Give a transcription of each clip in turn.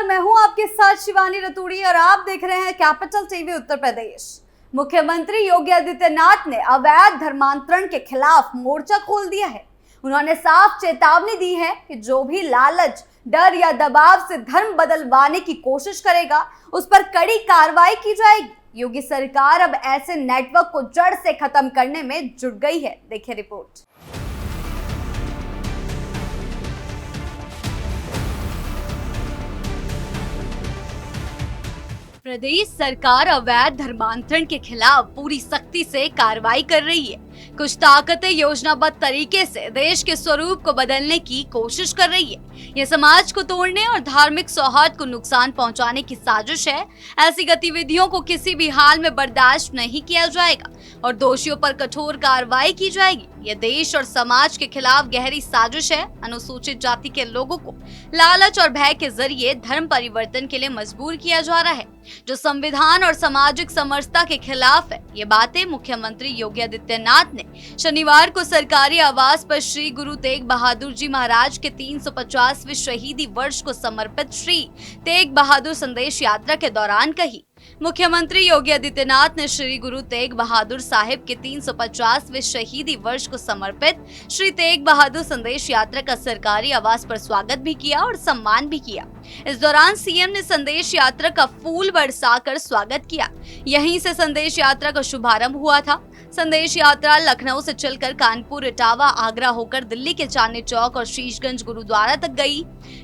नमस्कार, मैं हूं आपके साथ शिवानी रतूड़ी और आप देख रहे हैं कैपिटल टीवी उत्तर प्रदेश। मुख्यमंत्री योगी आदित्यनाथ ने अवैध धर्मांतरण के खिलाफ मोर्चा खोल दिया है। उन्होंने साफ चेतावनी दी है कि जो भी लालच, डर या दबाव से धर्म बदलवाने की कोशिश करेगा, उस पर कड़ी कार्रवाई की जाएगी। योगी सरकार अब ऐसे नेटवर्क को जड़ से खत्म करने में जुट गई है। देखिए रिपोर्ट। प्रदेश सरकार अवैध धर्मांतरण के खिलाफ पूरी सख्ती से कार्रवाई कर रही है। कुछ ताकतें योजनाबद्ध तरीके से देश के स्वरूप को बदलने की कोशिश कर रही है। ये समाज को तोड़ने और धार्मिक सौहार्द को नुकसान पहुंचाने की साजिश है। ऐसी गतिविधियों को किसी भी हाल में बर्दाश्त नहीं किया जाएगा और दोषियों पर कठोर कार्रवाई की जाएगी। ये देश और समाज के खिलाफ गहरी साजिश है। अनुसूचित जाति के लोगों को लालच और भय के जरिए धर्म परिवर्तन के लिए मजबूर किया जा रहा है, जो संविधान और सामाजिक समरसता के खिलाफ है। ये बातें मुख्यमंत्री योगी आदित्यनाथ ने शनिवार को सरकारी आवास पर श्री गुरु तेग बहादुर जी महाराज के 350वें शहीदी वर्ष को समर्पित श्री तेग बहादुर संदेश यात्रा के दौरान कही। मुख्यमंत्री योगी आदित्यनाथ ने श्री गुरु तेग बहादुर साहिब के 350वें शहीदी वर्ष को समर्पित श्री तेग बहादुर संदेश यात्रा का सरकारी आवास पर स्वागत भी किया और सम्मान भी किया। इस दौरान सीएम ने संदेश यात्रा का फूल बरसाकर स्वागत किया। यहीं से संदेश यात्रा का शुभारंभ हुआ था। संदेश यात्रा लखनऊ से चलकर कानपुर, इटावा, आगरा होकर दिल्ली के चांदनी चौक और शीशगंज गुरुद्वारा तक गई।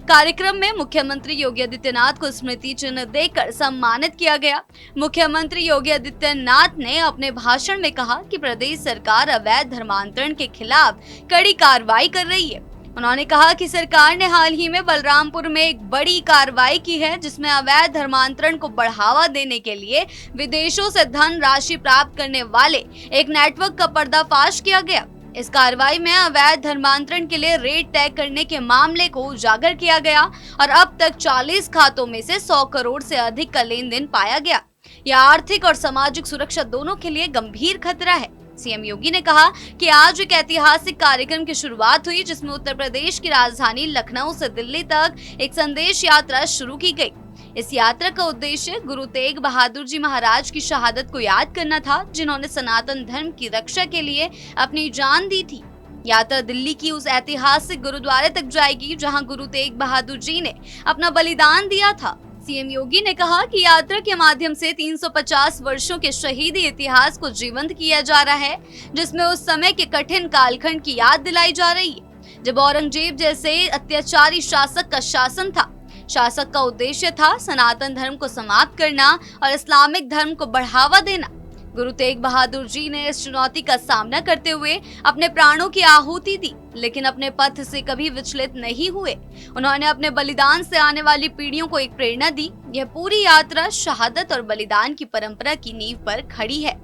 कार्यक्रम में मुख्यमंत्री योगी आदित्यनाथ को स्मृति चिन्ह देकर सम्मानित किया गया। मुख्यमंत्री योगी आदित्यनाथ ने अपने भाषण में कहा कि प्रदेश सरकार अवैध धर्मांतरण के खिलाफ कड़ी कार्रवाई कर रही है। उन्होंने कहा कि सरकार ने हाल ही में बलरामपुर में एक बड़ी कार्रवाई की है, जिसमें अवैध धर्मांतरण को बढ़ावा देने के लिए विदेशों से धन राशि प्राप्त करने वाले एक नेटवर्क का पर्दाफाश किया गया। इस कार्रवाई में अवैध धर्मांतरण के लिए रेट तय करने के मामले को उजागर किया गया और अब तक 40 खातों में से 100 करोड़ से अधिक का लेन देन पाया गया। यह आर्थिक और सामाजिक सुरक्षा दोनों के लिए गंभीर खतरा है। सीएम योगी ने कहा कि आज एक ऐतिहासिक कार्यक्रम की शुरुआत हुई, जिसमें उत्तर प्रदेश की राजधानी लखनऊ से दिल्ली तक एक संदेश यात्रा शुरू की गई। इस यात्रा का उद्देश्य गुरु तेग बहादुर जी महाराज की शहादत को याद करना था, जिन्होंने सनातन धर्म की रक्षा के लिए अपनी जान दी थी। यात्रा दिल्ली की उस ऐतिहासिक गुरुद्वारे तक जाएगी जहां गुरु तेग बहादुर जी ने अपना बलिदान दिया था। सीएम योगी ने कहा कि यात्रा के माध्यम से 350 वर्षों के शहीदी इतिहास को जीवंत किया जा रहा है, जिसमें उस समय के कठिन कालखंड की याद दिलाई जा रही है, जब औरंगजेब जैसे अत्याचारी शासक का शासन था। शासक का उद्देश्य था सनातन धर्म को समाप्त करना और इस्लामिक धर्म को बढ़ावा देना। गुरु तेग बहादुर जी ने इस चुनौती का सामना करते हुए अपने प्राणों की आहुति दी, लेकिन अपने पथ से कभी विचलित नहीं हुए। उन्होंने अपने बलिदान से आने वाली पीढ़ियों को एक प्रेरणा दी। यह पूरी यात्रा शहादत और बलिदान की परंपरा की नींव पर खड़ी है।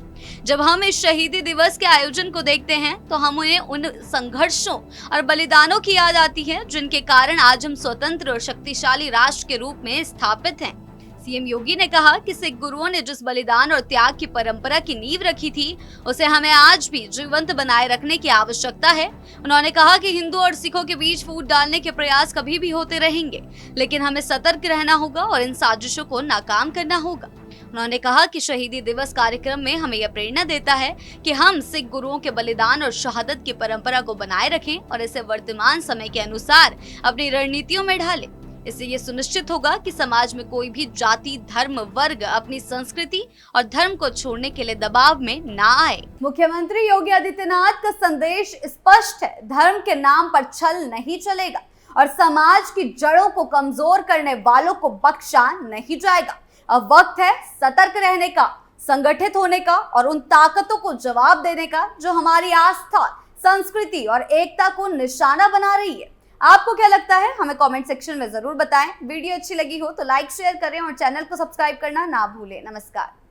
जब हम इस शहीदी दिवस के आयोजन को देखते हैं तो हमें उन संघर्षों और बलिदानों की याद आती है, जिनके कारण आज हम स्वतंत्र और शक्तिशाली राष्ट्र के रूप में स्थापित हैं। सीएम योगी ने कहा कि सिख गुरुओं ने जिस बलिदान और त्याग की परंपरा की नींव रखी थी, उसे हमें आज भी जीवंत बनाए रखने की आवश्यकता है। उन्होंने कहा कि हिंदू और सिखों के बीच फूट डालने के प्रयास कभी भी होते रहेंगे, लेकिन हमें सतर्क रहना होगा और इन साजिशों को नाकाम करना होगा। उन्होंने कहा कि शहीदी दिवस कार्यक्रम में हमें यह प्रेरणा देता है कि हम सिख गुरुओं के बलिदान और शहादत की परंपरा को बनाए रखें और इसे वर्तमान समय के अनुसार अपनी रणनीतियों में ढालें। इससे ये सुनिश्चित होगा कि समाज में कोई भी जाति, धर्म, वर्ग अपनी संस्कृति और धर्म को छोड़ने के लिए दबाव में ना आए। मुख्यमंत्री योगी आदित्यनाथ का संदेश स्पष्ट है, धर्म के नाम पर छल नहीं चलेगा और समाज की जड़ों को कमजोर करने वालों को बख्शा नहीं जाएगा। अब वक्त है सतर्क रहने का, संगठित होने का और उन ताकतों को जवाब देने का जो हमारी आस्था, संस्कृति और एकता को निशाना बना रही है। आपको क्या लगता है, हमें कमेंट सेक्शन में जरूर बताएं। वीडियो अच्छी लगी हो तो लाइक, शेयर करें और चैनल को सब्सक्राइब करना ना भूलें। नमस्कार।